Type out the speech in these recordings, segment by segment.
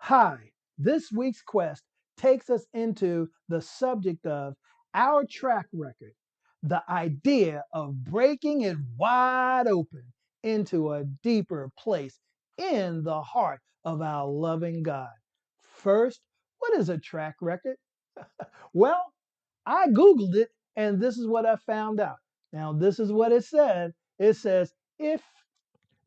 Hi, this week's quest takes us into the subject of our track record, the idea of breaking it wide open into a deeper place in the heart of our loving God. First, what is a track record? Well, I Googled it and this is what I found out. Now, this is what it said. It says, if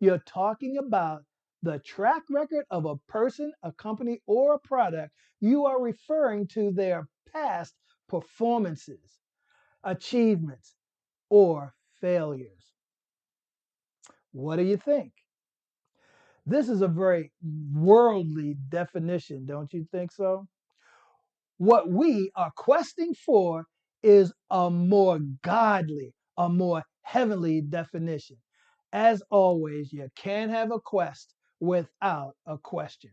you're talking about the track record of a person, a company, or a product. You are referring to their past performances, achievements, or failures. What do you think? This is a very worldly definition, don't you think so? What we are questing for is a more godly, a more heavenly definition. As always, you can't have a quest without a question.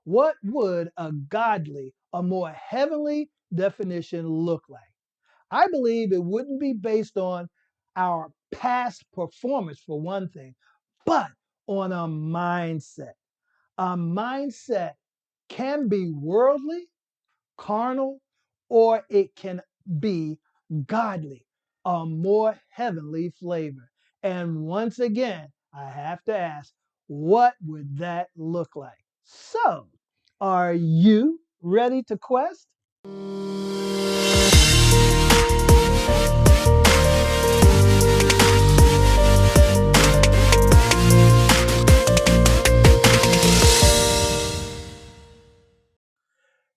What would a godly, a more heavenly definition look like? I believe it wouldn't be based on our past performance, for one thing, but on a mindset. A mindset can be worldly, carnal, or it can be godly, a more heavenly flavor. And once again, I have to ask, what would that look like? So, are you ready to quest?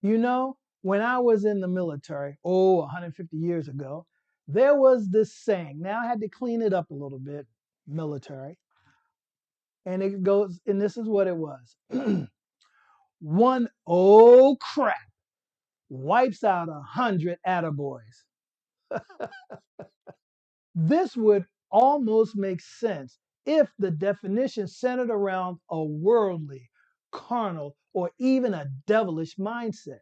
You know, when I was in the military, 150 years ago, there was this saying. Now I had to clean it up a little bit, military. And it goes, and this is what it was. One oh crap wipes out 100 attaboys. This would almost make sense if the definition centered around a worldly, carnal, or even a devilish mindset.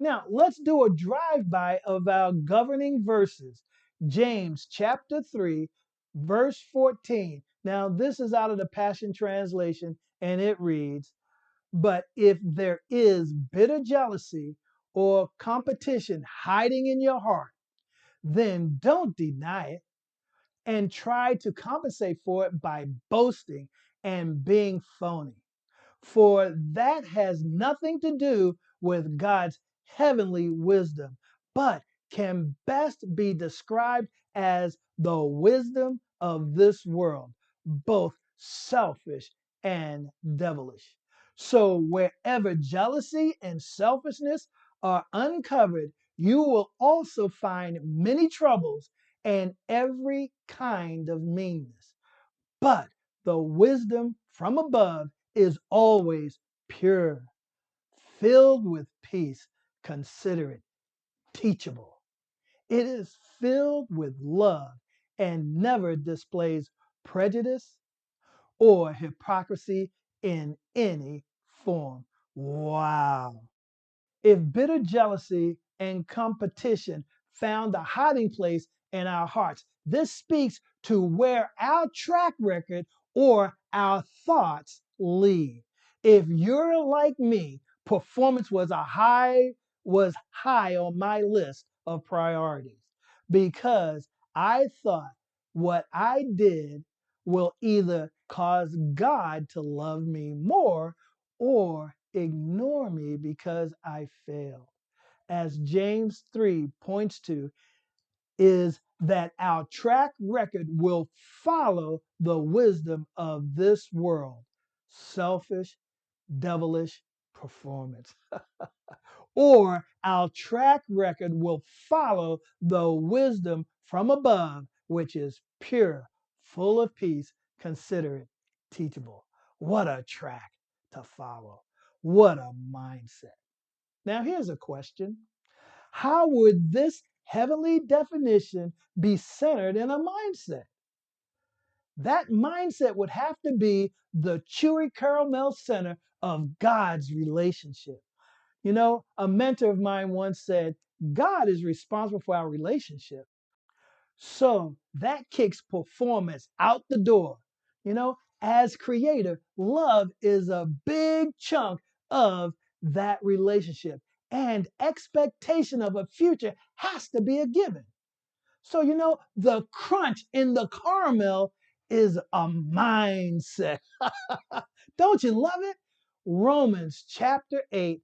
Now, let's do a drive-by of our governing verses. James chapter 3, verse 14. Now, this is out of the Passion Translation, and it reads, but if there is bitter jealousy or competition hiding in your heart, then don't deny it and try to compensate for it by boasting and being phony. For that has nothing to do with God's heavenly wisdom, but can best be described as the wisdom of this world, both selfish and devilish. So, wherever jealousy and selfishness are uncovered, you will also find many troubles and every kind of meanness. But the wisdom from above is always pure, filled with peace, considerate, teachable. It is filled with love and never displays prejudice or hypocrisy in any form. Wow. If bitter jealousy and competition found a hiding place in our hearts, this speaks to where our track record or our thoughts lead. If you're like me, performance was high on my list of priorities because I thought what I did will either cause God to love me more or ignore me because I failed. As James 3 points to, is that our track record will follow the wisdom of this world, selfish, devilish performance. Or our track record will follow the wisdom from above, which is pure, full of peace, considerate, teachable. What a track to follow. What a mindset. Now, here's a question. How would this heavenly definition be centered in a mindset? That mindset would have to be the chewy caramel center of God's relationship. You know, a mentor of mine once said, God is responsible for our relationship. So that kicks performance out the door. You know, as creator, love is a big chunk of that relationship. And expectation of a future has to be a given. So, the crunch in the caramel is a mindset. Don't you love it? Romans chapter 8,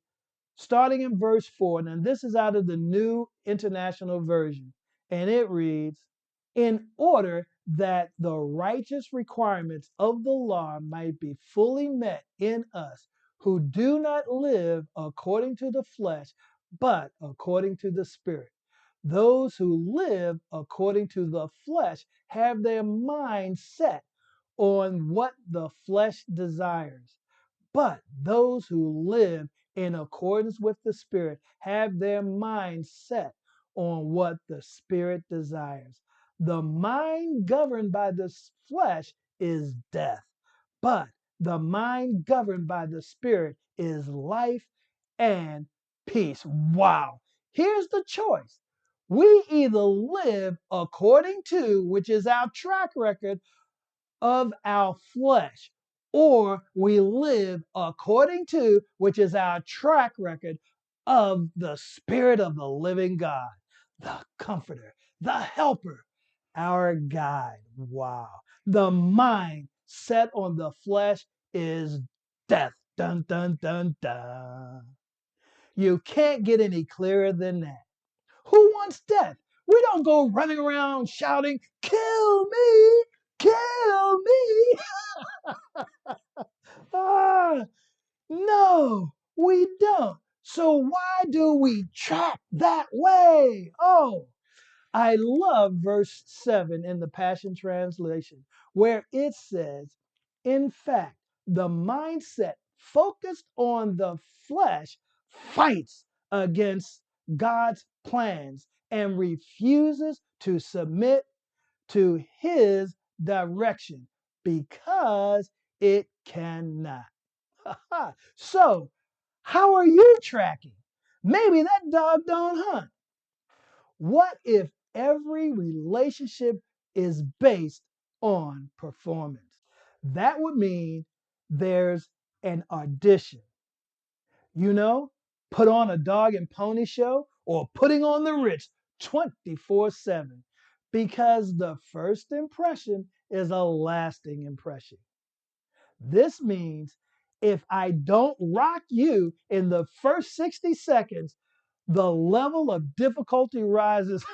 starting in verse 4. Now, this is out of the New International Version. And it reads, in order that the righteous requirements of the law might be fully met in us who do not live according to the flesh, but according to the Spirit. Those who live according to the flesh have their mind set on what the flesh desires. But those who live in accordance with the Spirit have their mind set on what the Spirit desires. The mind governed by the flesh is death, but the mind governed by the Spirit is life and peace. Wow. Here's the choice. We either live according to, which is our track record, of our flesh, or we live according to, which is our track record of the Spirit of the living God, the Comforter, the Helper, our guide. Wow. The mind set on the flesh is death. Dun, dun, dun, dun. You can't get any clearer than that. Who wants death? We don't go running around shouting, kill me, kill me. Ah, no, we don't. So why do we trap that way? Oh, I love verse 7 in the Passion Translation, where it says, in fact, the mindset focused on the flesh fights against God's plans and refuses to submit to his direction because it cannot. So, how are you tracking? Maybe that dog don't hunt. What if every relationship is based on performance? That would mean there's an audition. You know, put on a dog and pony show or putting on the Ritz 24/7 because the first impression is a lasting impression. This means if I don't rock you in the first 60 seconds, the level of difficulty rises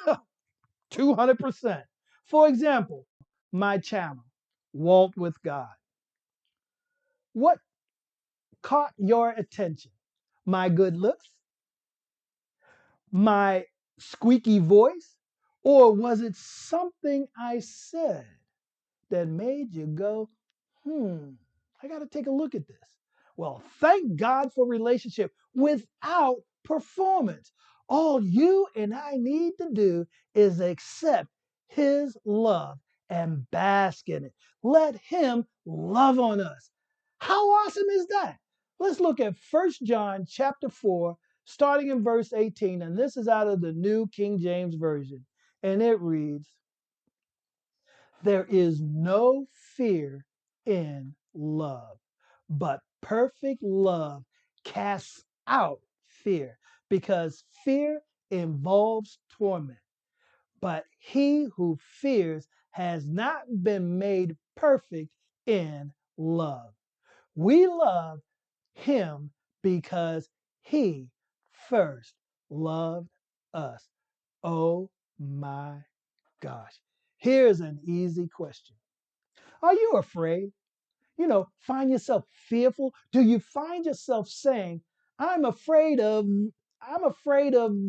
200%. For example, my channel, Walt with God. What caught your attention? My good looks? My squeaky voice? Or was it something I said that made you go, I got to take a look at this? Well, thank God for relationship without performance. All you and I need to do is accept his love and bask in it. Let him love on us. How awesome is that? Let's look at 1 John chapter 4, starting in verse 18, and this is out of the New King James Version. And it reads, there is no fear in love, but perfect love casts out fear because fear involves torment. But he who fears has not been made perfect in love. We love him because he first loved us. Oh my gosh. Here's an easy question. Are you afraid? Find yourself fearful? Do you find yourself saying, I'm afraid of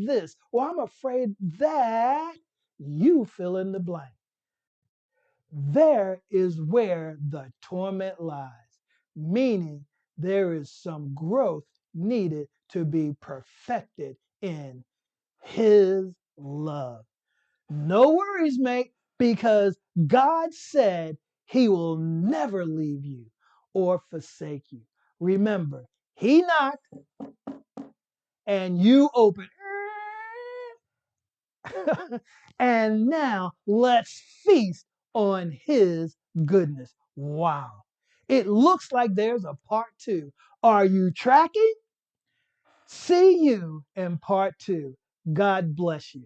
this, or I'm afraid that you fill in the blank? There is where the torment lies, meaning there is some growth needed to be perfected in his love. No worries, mate, because God said he will never leave you or forsake you. Remember, he knocked and you opened. And now let's feast on his goodness. Wow. It looks like there's a part two. Are you tracking? See you in part two. God bless you.